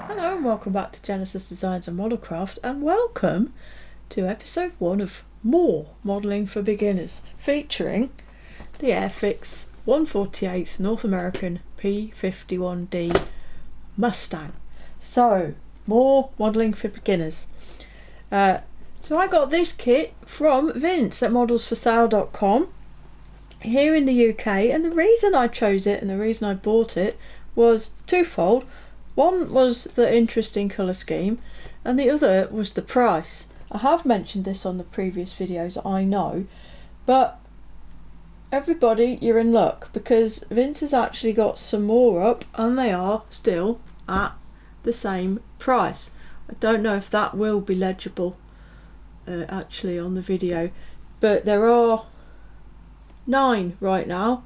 Hello and welcome back to Genesis Designs and Modelcraft, and welcome to episode 1 of more modelling for beginners, featuring the Airfix 1/48 North American P-51 Mustang. So, more modelling for beginners. So I got this kit from Vince at modelsforsale.com here in the UK, and the reason I chose it and the reason I bought it was twofold. One was the interesting colour scheme and the other was the price. I have mentioned this on the previous videos, I know, but everybody, you're in luck because Vince has actually got some more up and they are still at the same price. I don't know if that will be legible actually on the video, but there are 9 right now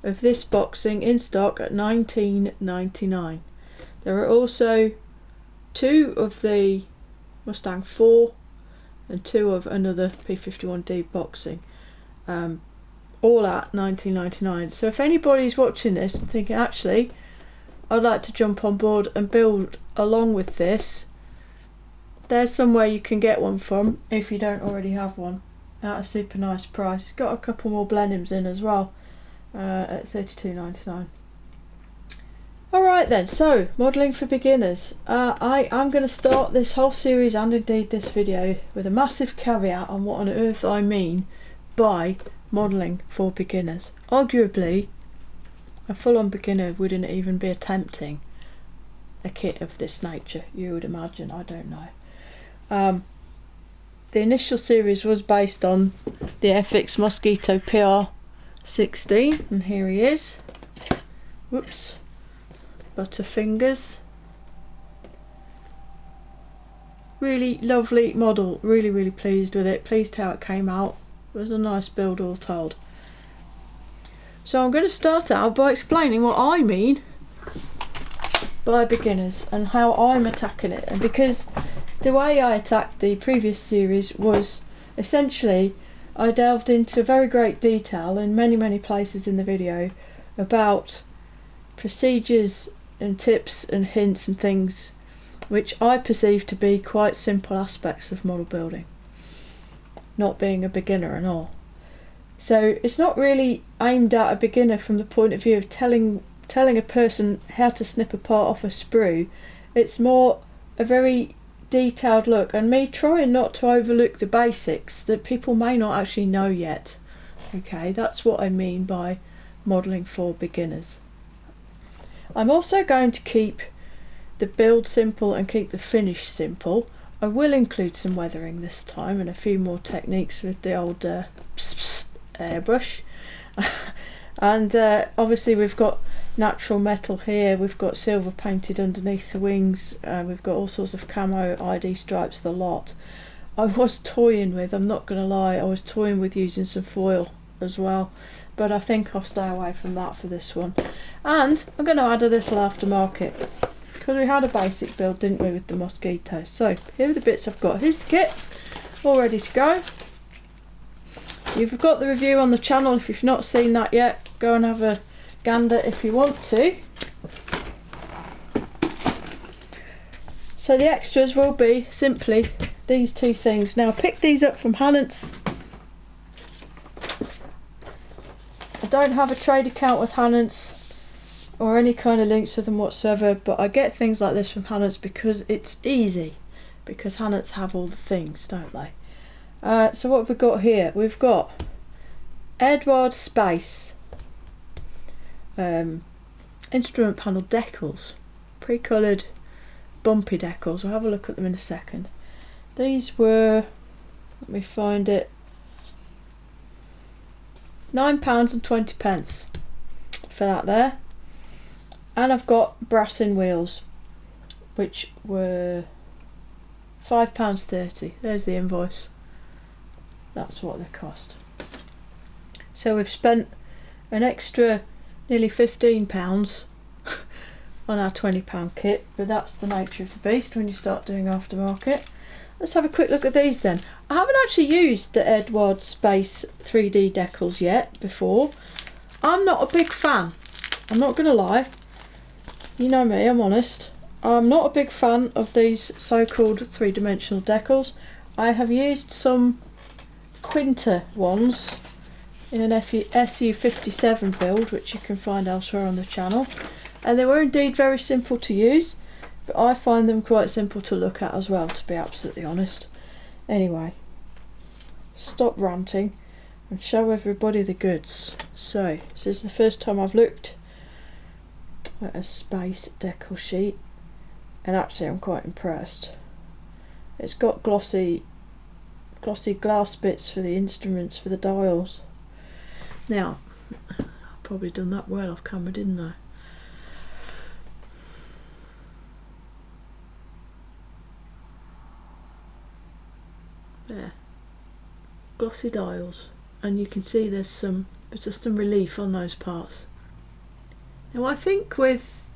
of this boxing in stock at $19.99. There are also 2 of the Mustang 4 and 2 of another P-51 boxing, all at $19.99. So if anybody's watching this and thinking, actually, I'd like to jump on board and build along with this, there's somewhere you can get one from if you don't already have one at a super nice price. Got a couple more Blenheims in as well at $32.99. Alright then, so modelling for beginners. I am going to start this whole series and indeed this video with a massive caveat on what on earth I mean by modelling for beginners. Arguably, a full-on beginner wouldn't even be attempting a kit of this nature, you would imagine, I don't know. The initial series was based on the Airfix Mosquito PR16, and here he is. Whoops. Butterfingers. Really lovely model, really pleased with it, pleased how it came out. It was a nice build all told. So I'm going to start out by explaining what I mean by beginners and how I'm attacking it. And because the way I attacked the previous series was essentially I delved into very great detail in many places in the video about procedures and tips and hints and things which I perceive to be quite simple aspects of model building, not being a beginner and all. So it's not really aimed at a beginner from the point of view of telling a person how to snip a part off a sprue. It's more a very detailed look and me trying not to overlook the basics that people may not actually know yet. Okay, that's what I mean by modelling for beginners. I'm also going to keep the build simple and keep the finish simple. I will include some weathering this time and a few more techniques with the old airbrush. And obviously we've got natural metal here, we've got silver painted underneath the wings, we've got all sorts of camo ID stripes, the lot. I was toying with, I'm not going to lie, I was toying with using some foil as well, but I think I'll stay away from that for this one. And I'm going to add a little aftermarket because we had a basic build, didn't we, with the Mosquito. So here are the bits I've got. Here's the kit all ready to go. You've got the review on the channel. If you've not seen that yet, go and have a gander if you want to. So the extras will be simply these 2 things. Now I picked these up from Hannant's. I don't have a trade account with Hannant's or any kind of links to them whatsoever, but I get things like this from Hannant's because it's easy, because Hannant's have all the things, don't they? So what have we got here? We've got Edward Space instrument panel decals, pre-coloured bumpy decals. We'll have a look at them in a second. These were, let me find it, £9.20 for that there. And I've got brass in wheels, which were £5.30. There's the invoice. That's what they cost. So we've spent an extra nearly £15 on our £20 kit, but that's the nature of the beast when you start doing aftermarket. Let's have a quick look at these then. I haven't actually used the Edward Space 3D decals yet before. I'm not a big fan, I'm not going to lie. You know me, I'm honest. I'm not a big fan of these so-called three-dimensional decals. I have used some Quinta ones in an SU57 build, which you can find elsewhere on the channel, and they were indeed very simple to use, but I find them quite simple to look at as well, to be absolutely honest. Anyway, stop ranting and show everybody the goods. So this is the first time I've looked at a space decal sheet, and actually I'm quite impressed. It's got glossy glass bits for the instruments, for the dials. Now, I've probably done that well off camera, didn't I? There, glossy dials, and you can see there's just some relief on those parts. Now I think with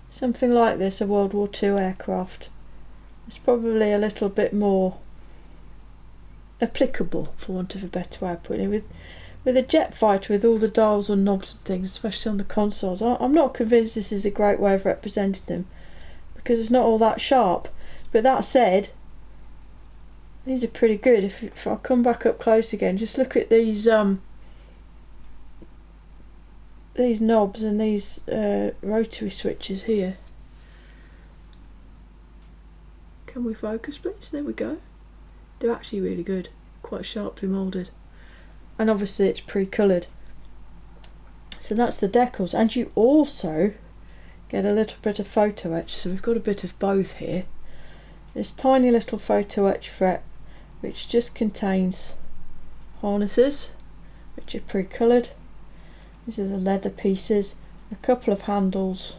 something like this, a World War II aircraft, it's probably a little bit more applicable, for want of a better way of putting it. With a jet fighter, with all the dials and knobs and things, especially on the consoles, I'm not convinced this is a great way of representing them, because it's not all that sharp. But that said, these are pretty good. If I come back up close again, just look at these knobs and these rotary switches here. Can we focus, please? There we go. They're actually really good, quite sharply moulded, and obviously it's pre-coloured. So that's the decals, and you also get a little bit of photo etch, so we've got a bit of both here. This tiny little photo etch fret, which just contains harnesses, which are pre-coloured. These are the leather pieces, a couple of handles,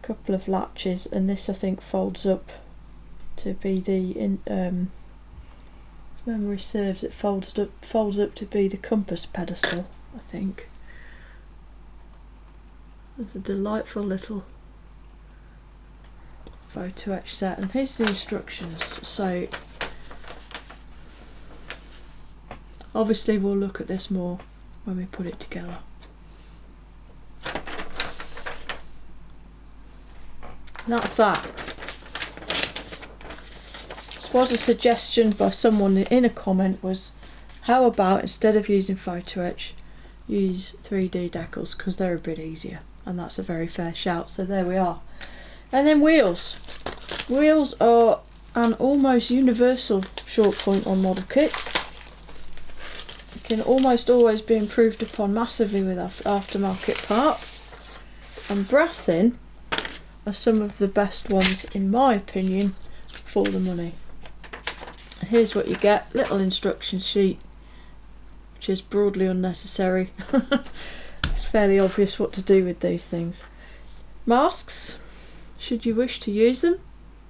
a couple of latches, and this I think folds up to be the if memory serves, it folds up to be the compass pedestal, I think. It's a delightful little photo etch set, and here's the instructions. So obviously we'll look at this more when we put it together. And that's that. This was a suggestion by someone in a comment, was how about instead of using photo etch, use 3D decals, because they're a bit easier, and that's a very fair shout. So there we are. And then wheels. Wheels are an almost universal short point on model kits. Can almost always be improved upon massively with aftermarket parts, and brassing are some of the best ones in my opinion for the money. And here's what you get: little instruction sheet, which is broadly unnecessary. It's fairly obvious what to do with these things. Masks, should you wish to use them,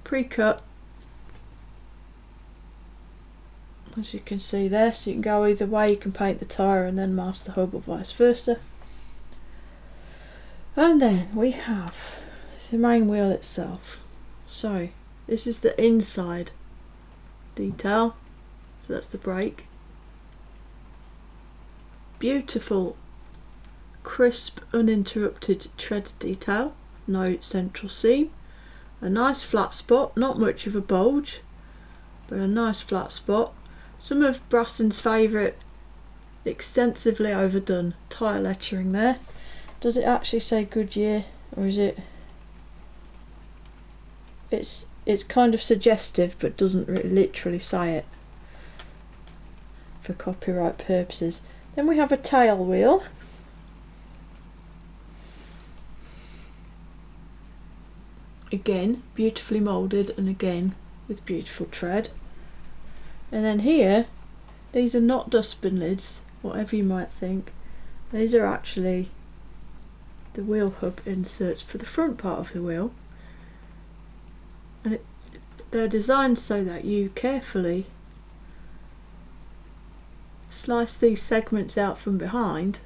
pre-cut, as you can see there, so you can go either way. You can paint the tyre and then mask the hub, or vice versa. And then we have the main wheel itself. So this is the inside detail, so that's the brake. Beautiful, crisp, uninterrupted tread detail, no central seam, a nice flat spot, not much of a bulge, but a nice flat spot. Some of Brasson's favourite extensively overdone tyre lettering there. Does it actually say Goodyear, or is it? It's kind of suggestive, but doesn't literally say it for copyright purposes. Then we have a tail wheel. Again, beautifully moulded, and again with beautiful tread. And then here, these are not dustbin lids, whatever you might think. These are actually the wheel hub inserts for the front part of the wheel, and they're designed so that you carefully slice these segments out from behind,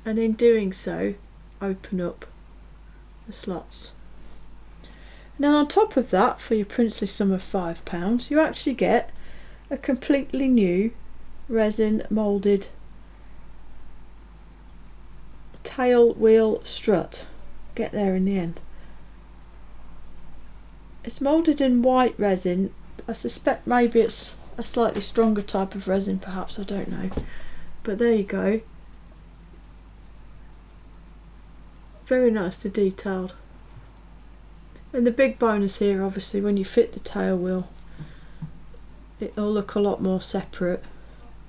and in doing so open up the slots. Now on top of that, for your princely sum of £5, you actually get a completely new resin moulded tail wheel strut. get there in the end. It's moulded in white resin. I suspect maybe it's a slightly stronger type of resin, perhaps, I don't know. But there you go. Very nicely detailed. And the big bonus here, obviously, when you fit the tail wheel, it'll look a lot more separate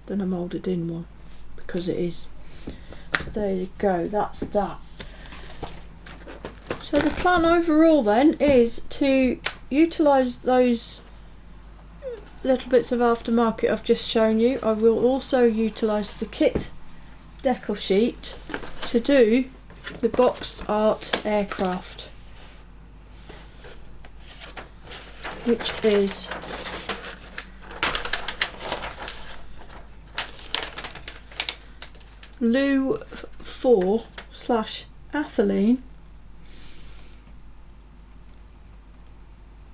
than a moulded in one, because it is. So there you go, that's that. So the plan overall then is to utilise those little bits of aftermarket I've just shown you. I will also utilise the kit decal sheet to do the box art aircraft, which is Lu 4/Ethylene,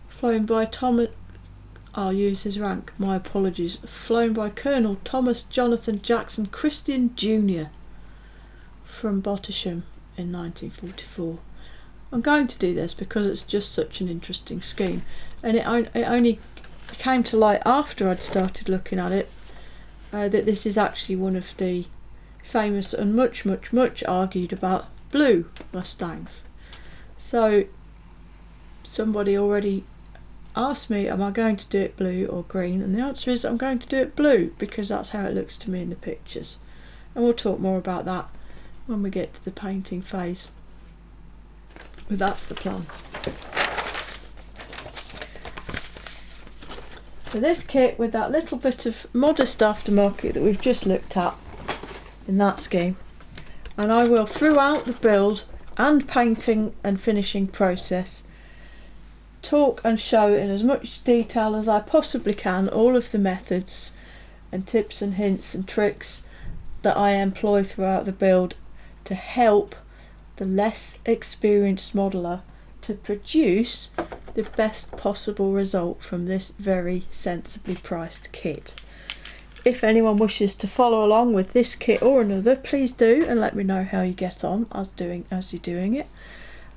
flown by Thomas, I'll use his rank, my apologies, flown by Colonel Thomas Jonathan Jackson Christian Jr. from Bottisham in 1944. I'm going to do this because it's just such an interesting scheme, and it only came to light after I'd started looking at it that this is actually one of the famous and much argued about blue Mustangs. So somebody already asked me, am I going to do it blue or green? And the answer is I'm going to do it blue, because that's how it looks to me in the pictures, and we'll talk more about that when we get to the painting phase. But that's the plan. So this kit, with that little bit of modest aftermarket that we've just looked at in that scheme, and I will, throughout the build and painting and finishing process, talk and show in as much detail as I possibly can all of the methods and tips and hints and tricks that I employ throughout the build to help the less experienced modeller to produce the best possible result from this very sensibly priced kit. If anyone wishes to follow along with this kit or another, please do, and let me know how you get on as you're doing it.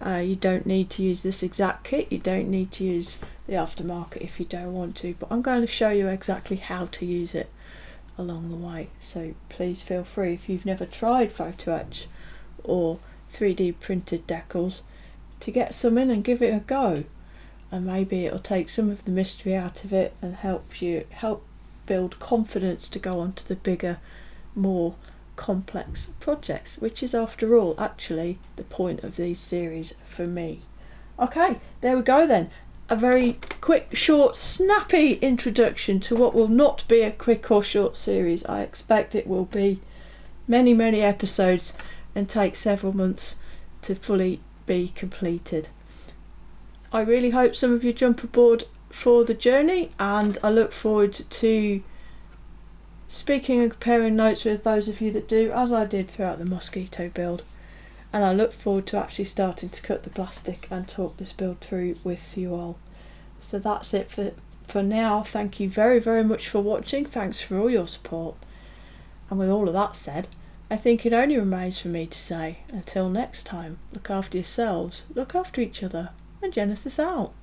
You don't need to use this exact kit, you don't need to use the aftermarket if you don't want to, but I'm going to show you exactly how to use it along the way. So please feel free, if you've never tried photo etch or 3D printed decals, to get some in and give it a go, and maybe it'll take some of the mystery out of it and help build confidence to go on to the bigger, more complex projects, which is after all actually the point of these series for me. Okay, there we go then. A very quick, short, snappy introduction to what will not be a quick or short series. I expect it will be many episodes and take several months to fully be completed. I really hope some of you jump aboard for the journey, and I look forward to speaking and comparing notes with those of you that do, as I did throughout the Mosquito build, and I look forward to actually starting to cut the plastic and talk this build through with you all. So that's it for now. Thank you very much for watching. Thanks for all your support, and with all of that said, I think it only remains for me to say, until next time, look after yourselves, look after each other, and Genesis out.